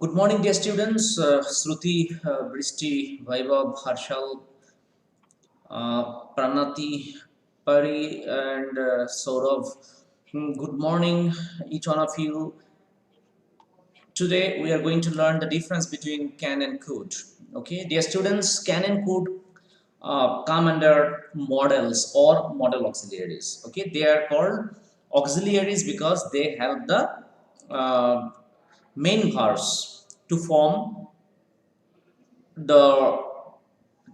Good morning, dear students. Shruti, Bristi, Vaibhav, Harshal, Pranati, Pari, and Saurav. Good morning, each one of you. Today we are going to learn the difference between can and could. Okay, dear students, can and could come under models or model auxiliaries. Okay, they are called auxiliaries because they help the main verbs to form the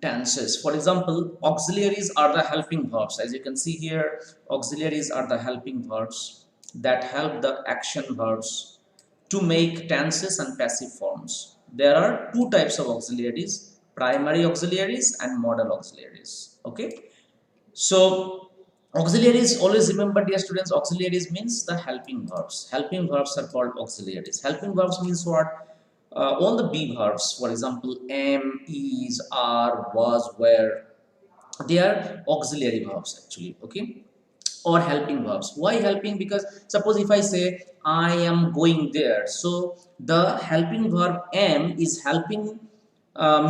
tenses. For example, auxiliaries are the helping verbs. As you can see here, auxiliaries are the helping verbs that help the action verbs to make tenses and passive forms. There are two types of auxiliaries: primary auxiliaries and modal auxiliaries. Okay, so auxiliaries, always remember, dear students, auxiliaries means the helping verbs. Helping verbs are called auxiliaries. Helping verbs means what? All the be verbs, for example, am, is, are, was, were, they are auxiliary verbs actually. Okay, or helping verbs. Why helping? Because suppose if I say I am going there, so the helping verb am is helping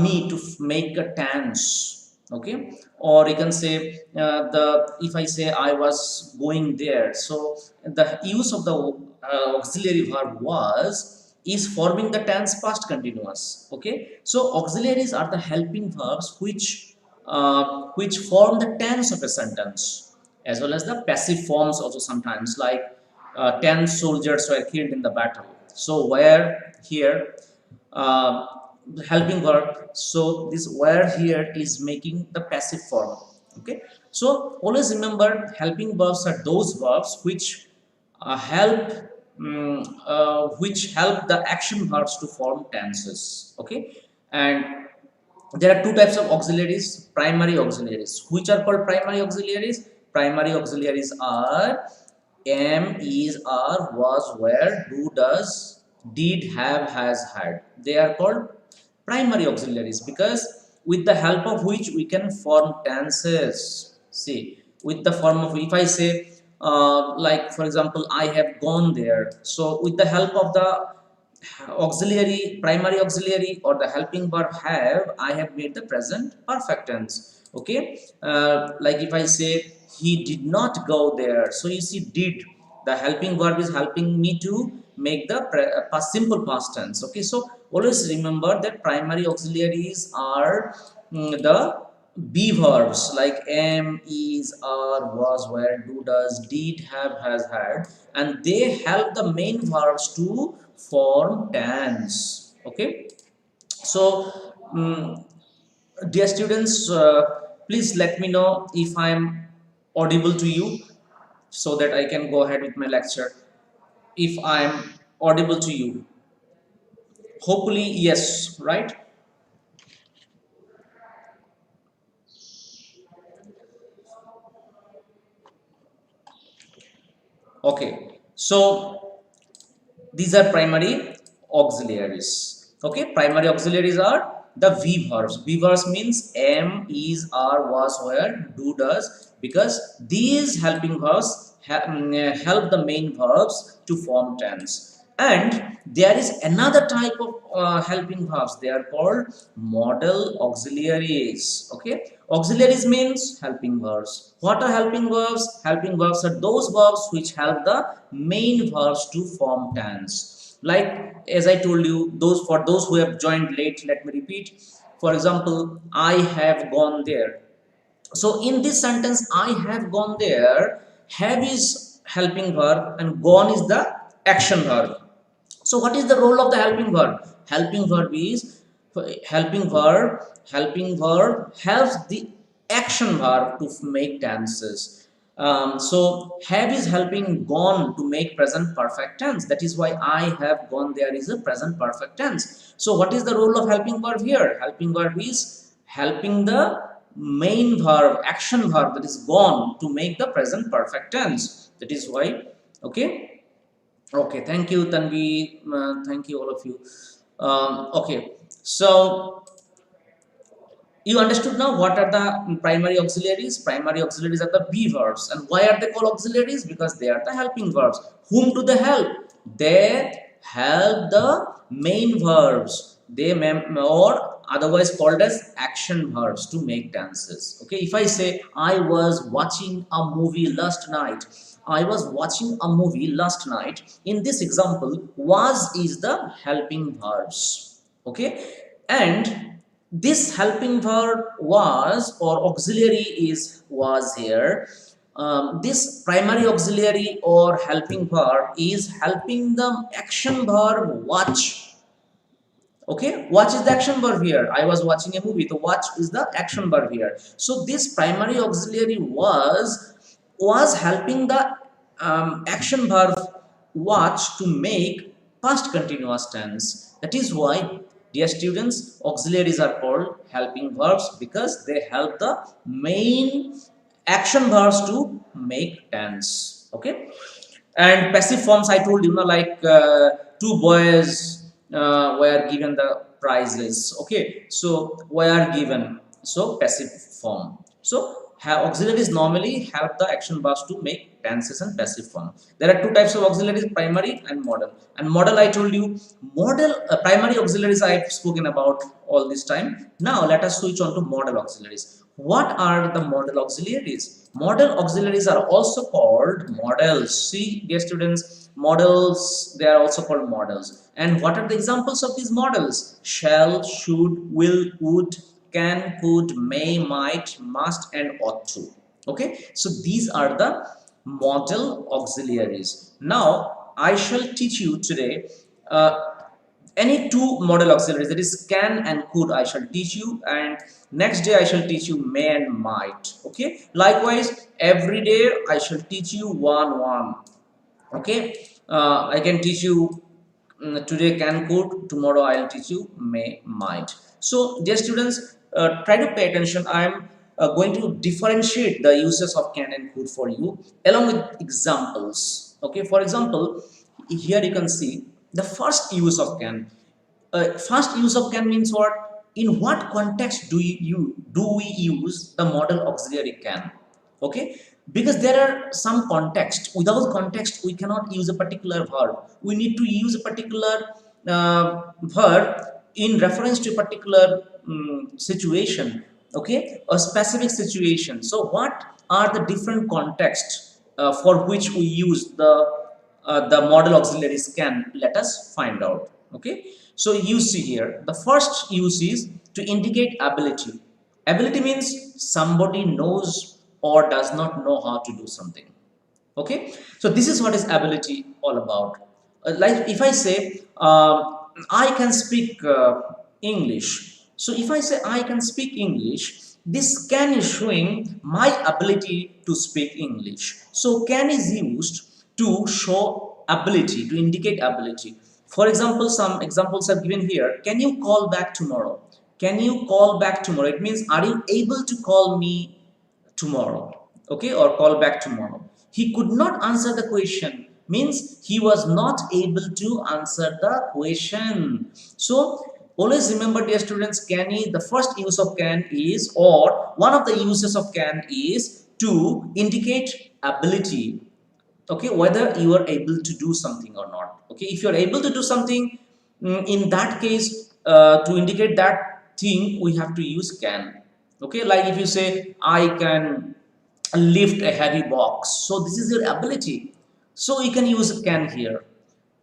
me to make a tense. Okay, or you can say the if I say I was going there, so the use of the auxiliary verb was is forming the tense past continuous. Okay, so auxiliaries are the helping verbs which form the tense of a sentence, as well as the passive forms also sometimes, like 10 soldiers were killed in the battle. So where here, uh, helping verb, so this where here is making the passive form. Okay, so always remember, helping verbs are those verbs which help which help the action verbs to form tenses. Okay, and there are two types of auxiliaries: primary auxiliaries. Which are called primary auxiliaries? Primary auxiliaries are am, is, are, was, were, do, does, did, have, has, had. They are called primary auxiliaries because with the help of which we can form tenses. See, with the form of, if I say like for example, I have gone there, so with the help of the auxiliary, primary auxiliary, or the helping verb have, I have made the present perfect tense. Okay, like if I say he did not go there, so you see did, the helping verb is helping me to make the simple past tense. Okay, so always remember that primary auxiliaries are the be verbs like am, is, are, was, were, do, does, did, have, has, had, and they help the main verbs to form tense. Okay, so dear students, please let me know if I am audible to you so that I can go ahead with my lecture. If I am audible to you, hopefully yes, right? Okay, so these are primary auxiliaries. Okay, primary auxiliaries are the V verbs. V verbs means am, is, are, was, were, do, does, because these helping verbs help the main verbs to form tense. And there is another type of helping verbs. They are called modal auxiliaries. Okay, auxiliaries means helping verbs. What are helping verbs? Helping verbs are those verbs which help the main verbs to form tense. Like as I told you, those for those who have joined late, let me repeat. For example, I have gone there. So in this sentence, I have gone there, have is helping verb and gone is the action verb. So what is the role of the helping verb? Helping verb is helping verb helps the action verb to make tenses. So have is helping gone to make present perfect tense. That is why I have gone there is a present perfect tense. So what is the role of helping verb here? Helping verb is helping the main verb, action verb, that is gone, to make the present perfect tense. That is why. Okay, okay, thank you, Tanvi. Thank you, all of you. Okay, so you understood now what are the primary auxiliaries? Primary auxiliaries are the be verbs. And why are they called auxiliaries? Because they are the helping verbs. Whom do they help? They help the main verbs, or otherwise called as action verbs, to make tenses. Okay, if I say I was watching a movie last night, I was watching a movie last night, in this example was is the helping verbs. Okay, and this helping verb was, or auxiliary is was here. This primary auxiliary or helping verb is helping the action verb watch. Okay, watch is the action verb here. I was watching a movie. The watch is the action verb here. So this primary auxiliary was helping the action verb watch to make past continuous tense. That is why, dear students, auxiliaries are called helping verbs, because they help the main action verbs to make tense. Okay, and passive forms I told you, like two boys were given the prizes. Okay, so were given, so passive form. So auxiliaries normally help the action verbs to make tenses and passive form. There are two types of auxiliaries, primary and model. And model I told you, model primary auxiliaries I have spoken about all this time. Now let us switch on to model auxiliaries. What are the model auxiliaries? Model auxiliaries are also called models. See, dear students, models, they are also called models. And what are the examples of these models? Shall, should, will, would, can, could, may, might, must, and ought to. Okay, so these are the model auxiliaries. Now I shall teach you today uh, any two model auxiliaries, that is can and could, I shall teach you, and next day I shall teach you may and might. Okay, likewise every day I shall teach you one. Okay, I can teach you today can, could, tomorrow I'll teach you may, might. So dear students, try to pay attention. I'm going to differentiate the uses of can and could for you along with examples. Okay, for example, here you can see the first use of can. First use of can means what? In what context do we use the model auxiliary can? Okay, because there are some context. Without context we cannot use a particular verb. We need to use a particular verb in reference to a particular situation. Okay, a specific situation. So what are the different contexts for which we use the model auxiliaries can? Let us find out. Okay, so you see here the first use is to indicate ability. Ability means somebody knows or does not know how to do something. Okay, so this is what is ability all about. Like if I say I can speak English. So if I say I can speak English, this can is showing my ability to speak English. So can is used to show ability, to indicate ability. For example, some examples are given here. Can you call back tomorrow? Can you call back tomorrow? It means are you able to call me tomorrow? Okay, or call back tomorrow. He could not answer the question, means he was not able to answer the question. So always remember, dear students, can is the first use of can is, or one of the uses of can is to indicate ability. Okay, whether you are able to do something or not. Okay, if you are able to do something, in that case, to indicate that thing we have to use can. Okay, like if you say I can lift a heavy box, so this is your ability, so you can use can here.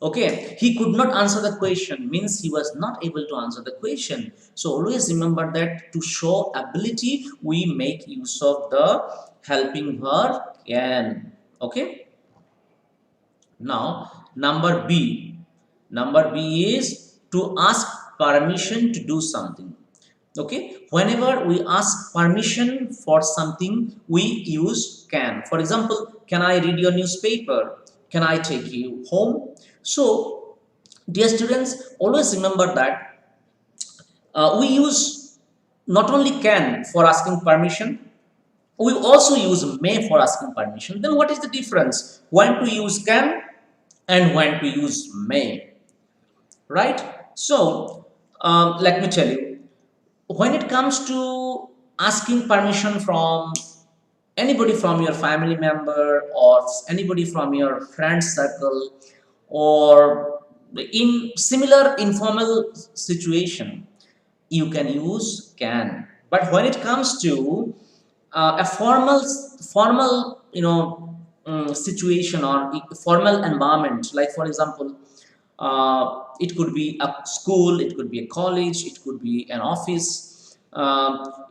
Okay, he could not answer the question, means he was not able to answer the question. So always remember that to show ability we make use of the helping verb can. Okay, now number B is to ask permission to do something. Okay, whenever we ask permission for something we use can. For example, can I read your newspaper? Can I take you home? So dear students, always remember that we use not only can for asking permission, we also use may for asking permission. Then what is the difference when to use can and when to use may? Right? So let me tell you, when it comes to asking permission from anybody, from your family member or anybody from your friend circle, or in similar informal situation, you can use can. But when it comes to a formal situation or formal environment, like for example, it could be a school, it could be a college, it could be an office,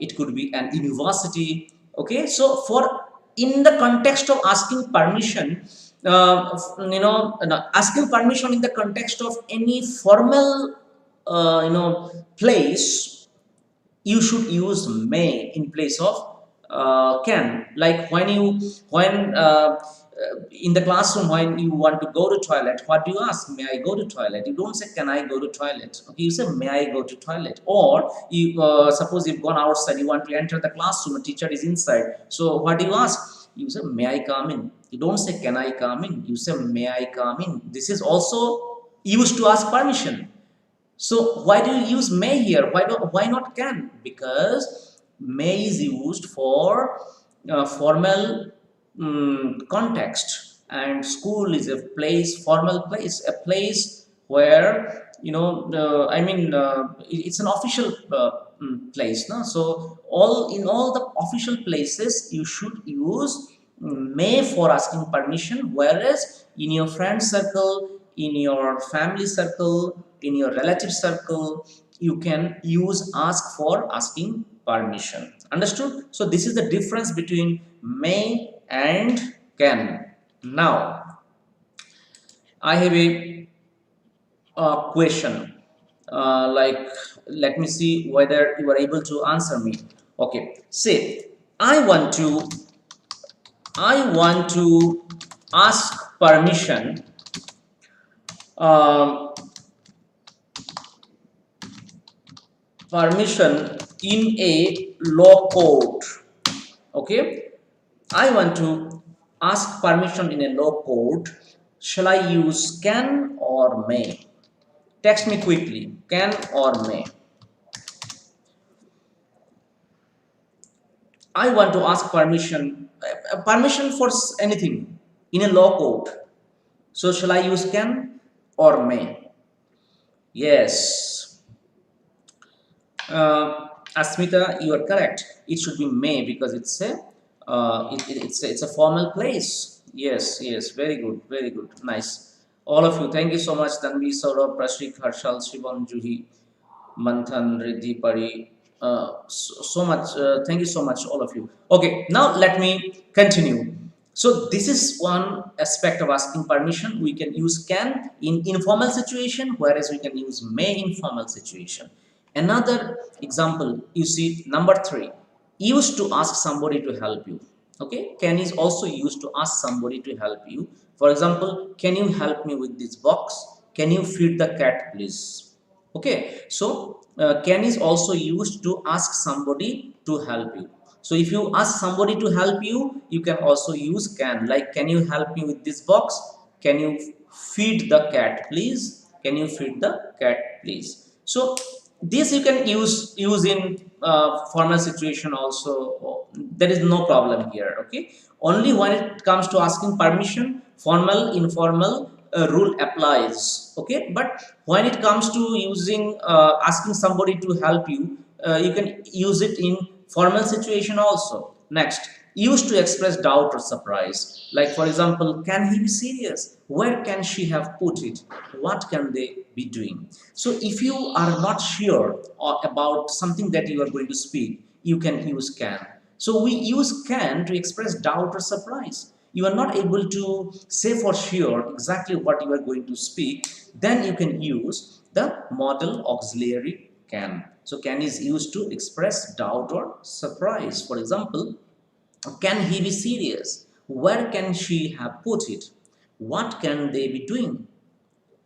it could be an university. Okay, so for in the context of asking permission, asking permission in the context of any formal place, you should use may in place of can. Like when in the classroom, when you want to go to toilet, what do you ask? May I go to toilet? You don't say can I go to toilet. Okay, you say may I go to toilet. Or you suppose you've gone outside, you want to enter the classroom, a teacher is inside, so what do you ask? You say may I come in. You don't say can I come in, you say may I come in. This is also used to ask permission. So why do you use may here? Why not can? Because may is used for formal context, and school is a place, formal place, a place where it's an official place. No, so all in all the official places you should use may for asking permission, whereas in your friend circle, in your family circle, in your relative circle, you can use ask for asking permission. Understood? So this is the difference between may and can. Now I have a question, like, let me see whether you are able to answer me. Okay, say I want to ask permission, um, permission in a law court. Okay, I want to ask permission in a law court. Shall I use can or may? Text me quickly, can or may. I want to ask permission for anything in a law court. So shall I use can or may? Yes. Asmita, you are correct. It should be may because it's a formal place. Yes, yes, very good, nice. All of you, thank you so much. Tanvi, Saurabh, Prashik, Harshal, Shivam, Juhi, Manthan, Riddhi, Pari, so much. Thank you so much, all of you. Okay, now let me continue. So this is one aspect of asking permission. We can use can in informal situation, whereas we can use may in formal situation. Another example, you see number 3, used to ask somebody to help you. Okay, can is also used to ask somebody to help you. For example, can you help me with this box? Can you feed the cat, please? Okay, so can is also used to ask somebody to help you. So if you ask somebody to help you, you can also use can. Like, can you help me with this box? Can you feed the cat, please? Can you feed the cat, please? So this you can use in formal situation also. There is no problem here. Okay, only when it comes to asking permission, formal informal rule applies. Okay, but when it comes to using asking somebody to help you, you can use it in formal situation also. Next, used to express doubt or surprise. Like for example, can he be serious? Where can she have put it? What can they be doing? So if you are not sure about something that you are going to speak, you can use can. So we use can to express doubt or surprise. You are not able to say for sure exactly what you are going to speak, then you can use the model auxiliary can. So can is used to express doubt or surprise. For example, can he be serious? Where can she have put it? What can they be doing?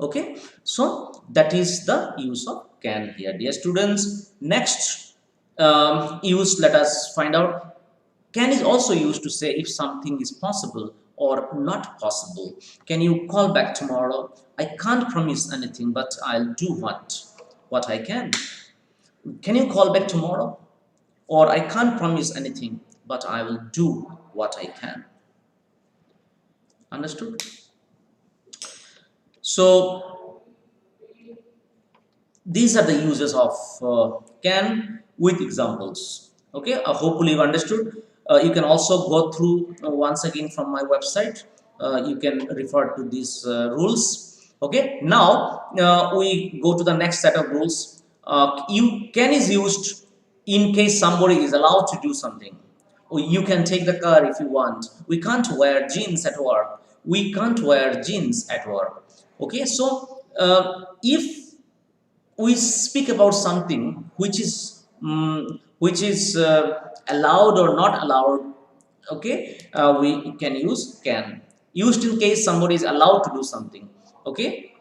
Okay, so that is the use of can here, dear students. Next use, let us find out. Can is also used to say if something is possible or not possible. Can you call back tomorrow? I can't promise anything, but I'll do what I can. Can you call back tomorrow? Or I can't promise anything, but I will do what I can. Understood? So these are the uses of can with examples. Okay, hopefully you understood. You can also go through once again from my website. You can refer to these rules. Okay, now we go to the next set of rules. You can is used in case somebody is allowed to do something. Or you can take the car if you want. We can't wear jeans at work. We can't wear jeans at work. Okay, so if we speak about something which is allowed or not allowed, okay, we can use can, used in case somebody is allowed to do something. Okay,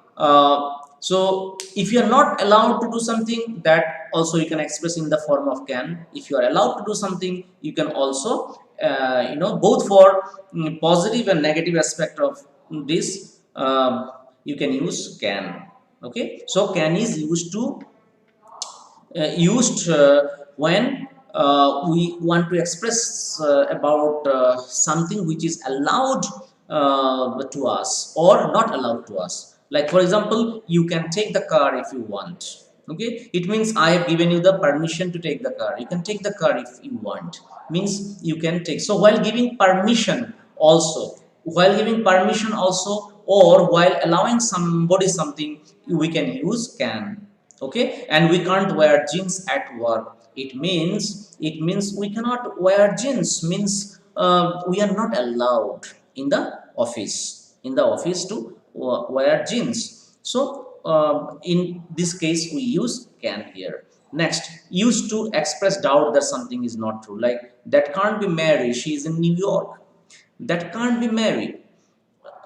so if you are not allowed to do something, that also you can express in the form of can. If you are allowed to do something, you can also both for positive and negative aspect of this, you can use can. Okay, so can is used when we want to express about something which is allowed to us or not allowed to us. Like for example, you can take the car if you want. Okay, it means I have given you the permission to take the car. You can take the car if you want, means you can take. So while giving permission also, or while allowing somebody something, we can use can. Okay, and we can't wear jeans at work. It means we cannot wear jeans, means we are not allowed in the office to wear jeans. So in this case we use can here. Next, used to express doubt that something is not true, like that can't be Mary, she is in New York. That can't be Mary.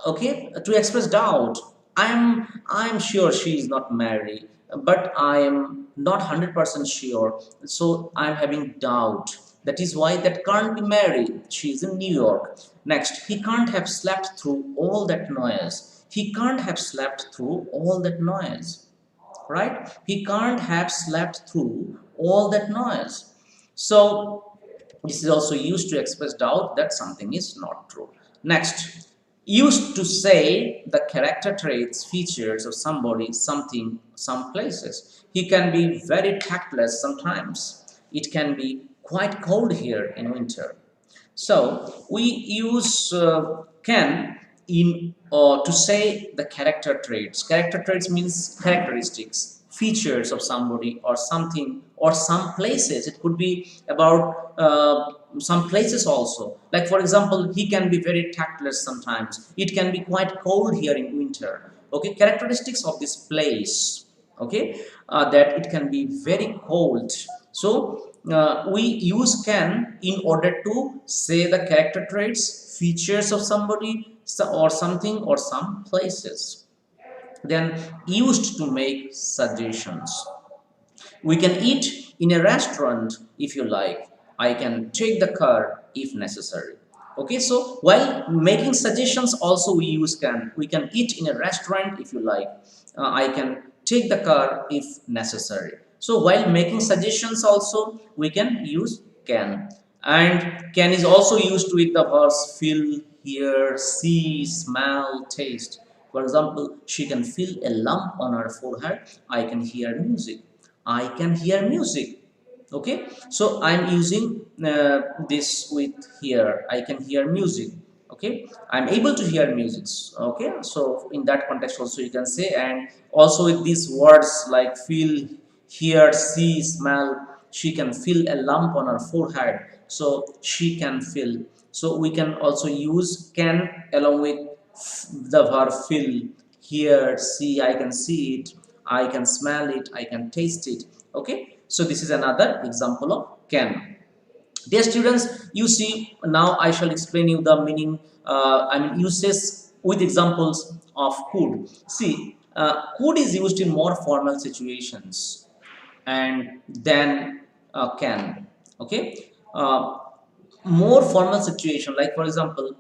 Okay, to express doubt, I'm sure she is not married, but I am not 100% sure, so I'm having doubt. That is why that can't be married, she is in New York. Next, he can't have slept through all that noise. He can't have slept through all that noise, right? He can't have slept through all that noise. So this is also used to express doubt that something is not true. Next, used to say the character traits, features of somebody, something, some places. He can be very tactless sometimes. It can be quite cold here in winter. So we use can in to say the character traits. Character traits means characteristics, features of somebody or something or some places. It could be about some places also. Like for example, he can be very tactless sometimes. It can be quite cold here in winter. Okay, characteristics of this place. Okay, that it can be very cold. So we use can in order to say the character traits, features of somebody or something or some places. Then used to make suggestions. We can eat in a restaurant if you like. I can take the car if necessary. Okay, so while making suggestions, also we use can. We can eat in a restaurant if you like. I can take the car if necessary. So while making suggestions, also we can use can. And can is also used with the verbs feel, hear, see, smell, taste. For example, she can feel a lump on her forehead. I can hear music. I can hear music. Okay, so I'm using this with here. I can hear music. Okay, I'm able to hear music. Okay, so in that context also you can say. And also with these words like feel, hear, see, smell, she can feel a lump on her forehead, so she can feel. So we can also use can along with the verb feel, hear, see. I can see it, I can smell it, I can taste it. Okay, so this is another example of can. Dear students, you see, now I shall explain you the meaning, uses with examples of could. See, could is used in more formal situations and then can. Okay, more formal situation, like for example,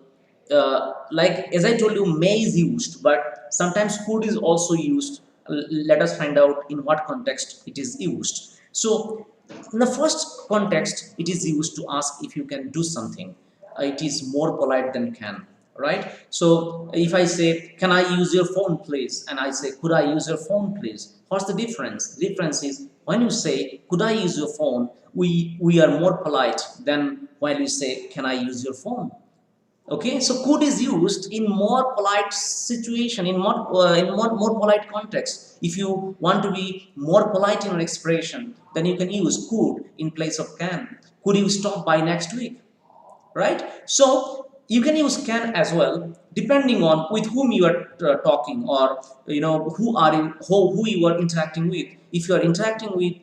like as I told you, may is used, but sometimes could is also used. Let us find out in what context it is used. So in the first context, it is used to ask if you can do something. It is more polite than can, right? So if I say, can I use your phone please, and I say, could I use your phone please, What's the difference? The difference is when you say, could I use your phone, we are more polite than while you say, can I use your phone? Okay, so could is used in more polite situation, in more polite context. If you want to be more polite in your expression, then you can use could in place of can. Could you stop by next week? Right? So you can use can as well, depending on with whom you are talking, or who you are interacting with. If you are interacting with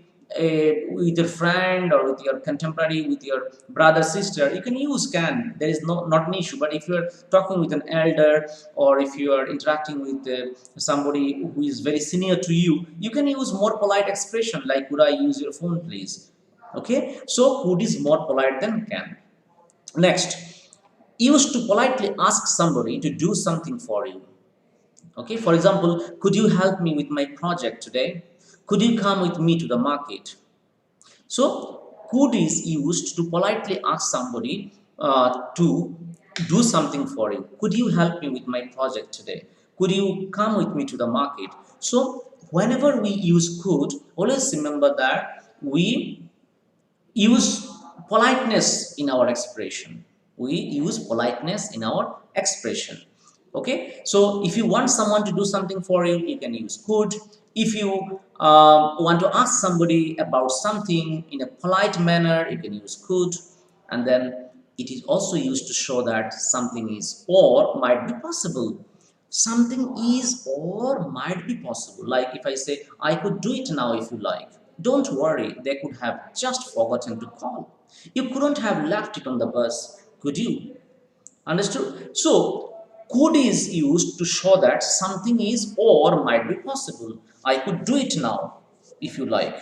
your friend, or with your contemporary, with your brother, sister, you can use can. There is not an issue. But if you are talking with an elder, or if you are interacting with somebody who is very senior to you, you can use more polite expression like, could I use your phone please? Okay, so could is more polite than can. Next, used to politely ask somebody to do something for you. Okay, for example, could you help me with my project today? Could you come with me to the market? So, could is used to politely ask somebody to do something for you. Could you help me with my project today? Could you come with me to the market? So, whenever we use could, always remember that we use politeness in our expression. We use politeness in our expression. Okay, so if you want someone to do something for you, you can use could. If you want to ask somebody about something in a polite manner, you can use could. And then it is also used to show that something is or might be possible. Something is or might be possible. Like if I say, I could do it now if you like. Don't worry, they could have just forgotten to call. You couldn't have left it on the bus, could you? Understood? So, could is used to show that something is or might be possible. I could do it now if you like.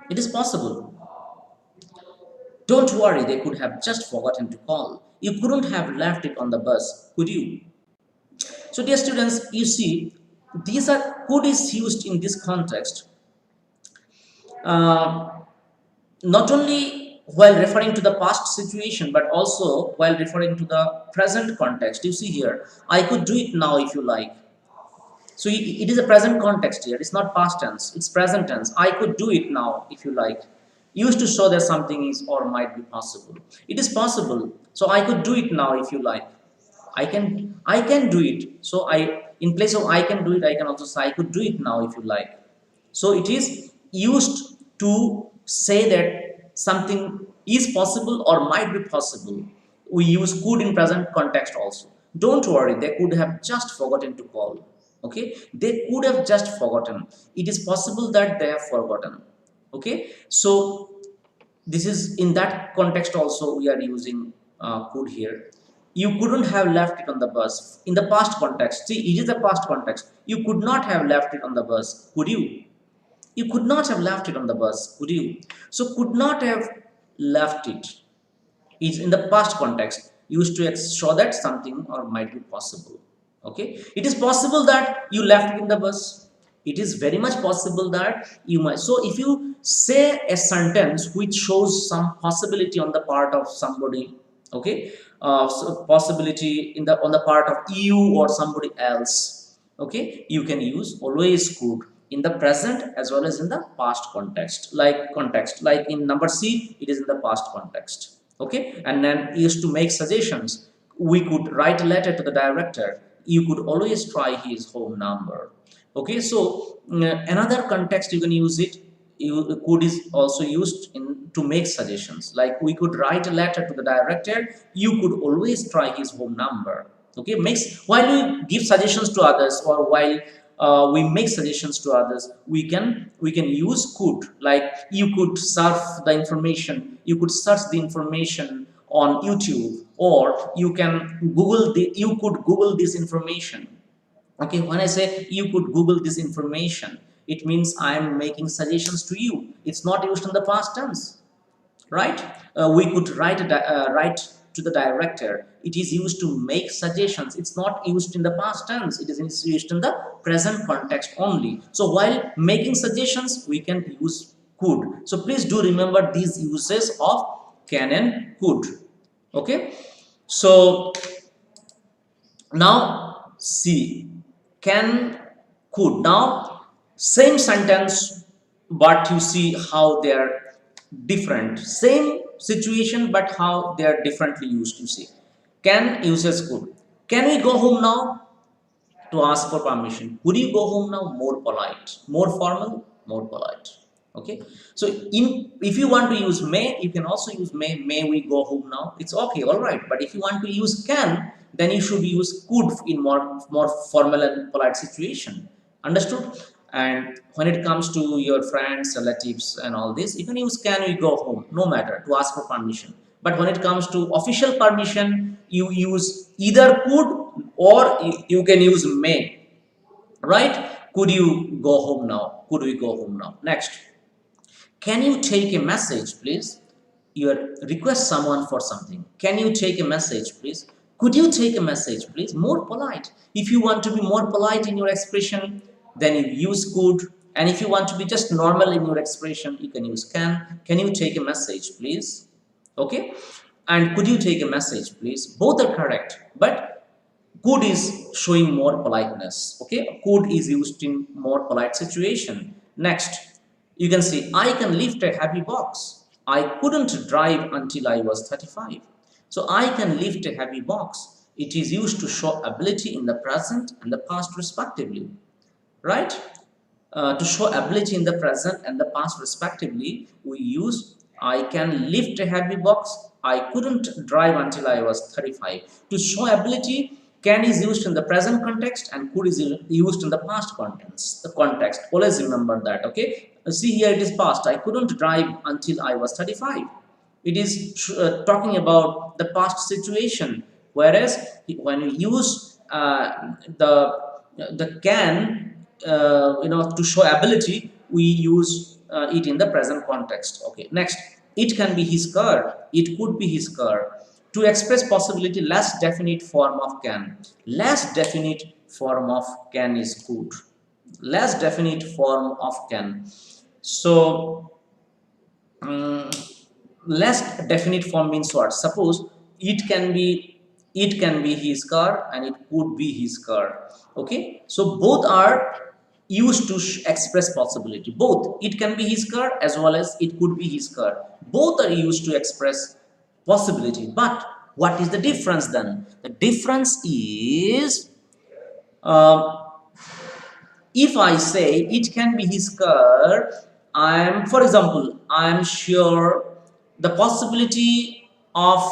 It is possible. Don't worry, they could have just forgotten to call. You couldn't have left it on the bus, could you? So, dear students, you see, these are could is used in this context, uh, not only while referring to the past situation, but also while referring to the present context. You see here, I could do it now if you like. So it is a present context here. It's not past tense. It's present tense. I could do it now if you like. Used to show that something is or might be possible. It is possible. So I could do it now if you like. I can do it. So I in place of I can do it, I can also say I could do it now if you like. So it is used to say that something is possible or might be possible. We use could in present context also. Don't worry, they could have just forgotten to call. Okay, they could have just forgotten. It is possible that they have forgotten. Okay, so this is in that context also we are using could here. You couldn't have left it on the bus. In the past context, see, it is the past context. You could not have left it on the bus, could you? You could not have left it on the bus, could you? So could not have left it is in the past context, used to show that something or might be possible. Okay, it is possible that you left it in the bus. It is very much possible that you might. So if you say a sentence which shows some possibility on the part of somebody, okay, so possibility in the on the part of you or somebody else, okay, you can use always could in the present as well as in the past context, like in number C, it is in the past context. Okay, and then used to make suggestions. We could write a letter to the director. You could always try his home number. Okay, so another context you can use it. You could is also used in to make suggestions. Like we could write a letter to the director. You could always try his home number. Okay, makes while we give suggestions to others, or while we make suggestions to others, we can use could. Like you could surf the information, you could search the information on YouTube, or you could google this information. Okay, when I say you could google this information, it means I am making suggestions to you. It's not used in the past tense, right? We could write to the director. It is used to make suggestions. It's not used in the past tense. It is used in the present context only. So while making suggestions, we can use could. So please do remember these uses of can and could. Okay, so now see, can, could. Now Same sentence, but you see how they are different. Same situation, but how they are differently used. You see, can uses could. Can we go home now? To ask for permission. Would you go home now? More polite, more formal, more polite. Okay. So in if you want to use may, you can also use may. May we go home now? It's okay, all right. But if you want to use can, then you should use could in more formal and polite situation. Understood? And when it comes to your friends, relatives, and all this, you can use can we go home, no matter, to ask for permission. But when it comes to official permission, you use either could or you can use may, right? Could you go home now? Could we go home now? Next, can you take a message, please? You request someone for something. Can you take a message, please? Could you take a message, please? More polite. If you want to be more polite in your expression, then you use could. And if you want to be just normal in your expression, you can use can. Can you take a message, please? Okay. And could you take a message, please? Both are correct, but could is showing more politeness. Okay, could is used in more polite situation. Next, you can see I can lift a heavy box. I couldn't drive until I was 35. So I can lift a heavy box. It is used to show ability in the present and the past respectively, right? To show ability in the present and the past respectively, we use I can lift a heavy box. I couldn't drive until I was 35. To show ability, can is used in the present context and could is used in the past context. The context. Always remember that. Okay. See here, it is past. I couldn't drive until I was 35. It is talking about the past situation. Whereas when you use the can, to show ability, we use it in the present context. Okay. Next, it can be his car. It could be his car. To express possibility, less definite form of can. Less definite form of can is could. Less definite form of can. So less definite form means what? Suppose it can be his car and it could be his car. Okay, so both are used to express possibility. Both, it can be his car as well as it could be his car. Both are used to express possibility. But what is the difference then? The difference is, uh, if I say it can be his car, for example, I'm sure the possibility of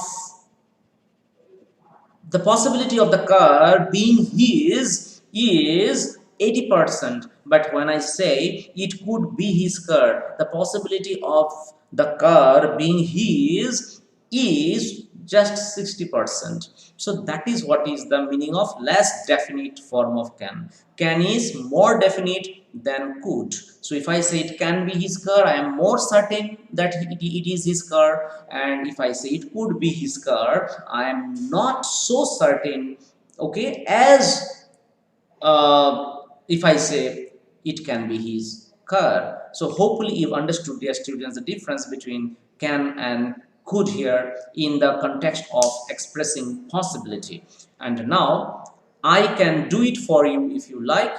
the car being his is 80%. But when I say it could be his car, the possibility of the car being his is just 60%. So that is what is the meaning of less definite form of can. Can is more definite than could. So if I say it can be his car, I am more certain that it is his car. And if I say it could be his car, I am not so certain, okay, as if I say it can be his car. So hopefully you've understood, dear students, the difference between can and could here in the context of expressing possibility. And now I can do it for you if you like.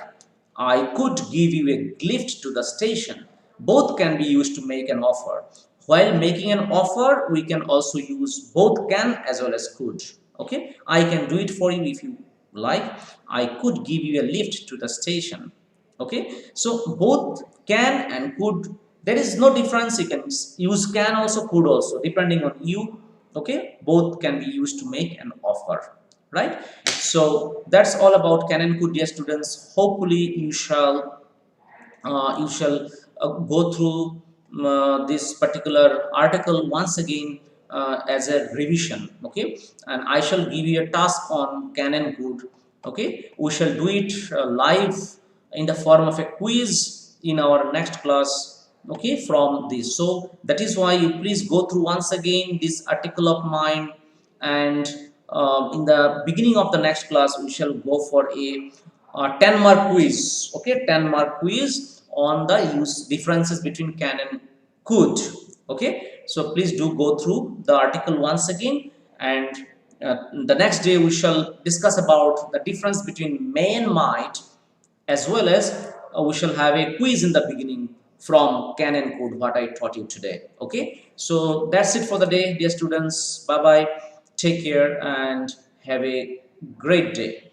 I could give you a lift to the station. Both can be used to make an offer. While making an offer, we can also use both can as well as could. Okay, I can do it for you if you like. I could give you a lift to the station. Okay, so both can and could, there is no difference. You can use can also, could also, depending on you. Okay, both can be used to make an offer, right? So that's all about can and could, dear students. Hopefully you shall go through this particular article once again as a revision. Okay, and I shall give you a task on can and could. Okay, we shall do it live in the form of a quiz in our next class. Okay, from this, so that is why you please go through once again this article of mine, and in the beginning of the next class we shall go for a 10-mark quiz. Okay, 10-mark quiz on the use differences between can and could. Okay, so please do go through the article once again, and the next day we shall discuss about the difference between may and might, as well as we shall have a quiz in the beginning from can and code what I taught you today. Okay, so that's it for the day, dear students. Bye bye, take care and have a great day.